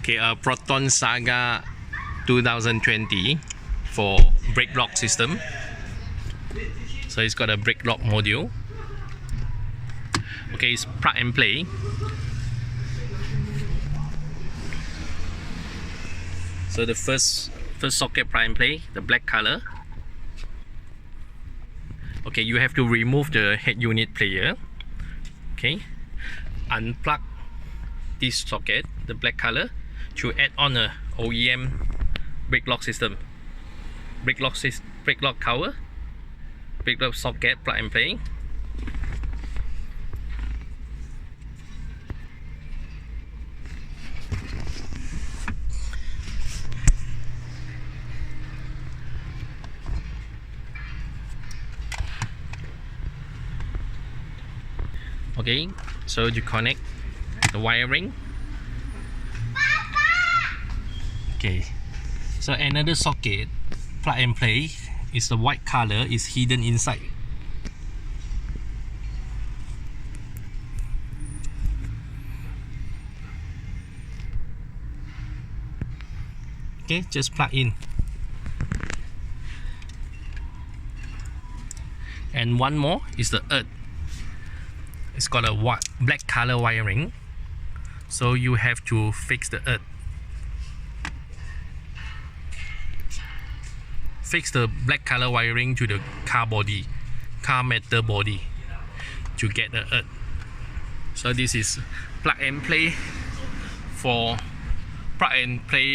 Okay, Proton Saga 2020 for brake lock system. So it's got a brake lock module. Okay, it's plug and play. So the first socket plug and play, the black color. Okay, you have to remove the head unit player. Okay, unplug this socket, the black color, to add on a OEM brake lock system. Brake lock cover, brake lock socket plug and play. Okay, so you connect the wiring. Okay, so another socket plug and play is the white color, is hidden inside. Okay, just plug in. And one more is the earth. It's got a black color wiring, so you have to fix the earth. Fix the black color wiring to the car metal body to get the earth. So this is plug and play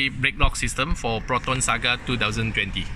brake lock system for Proton Saga 2020.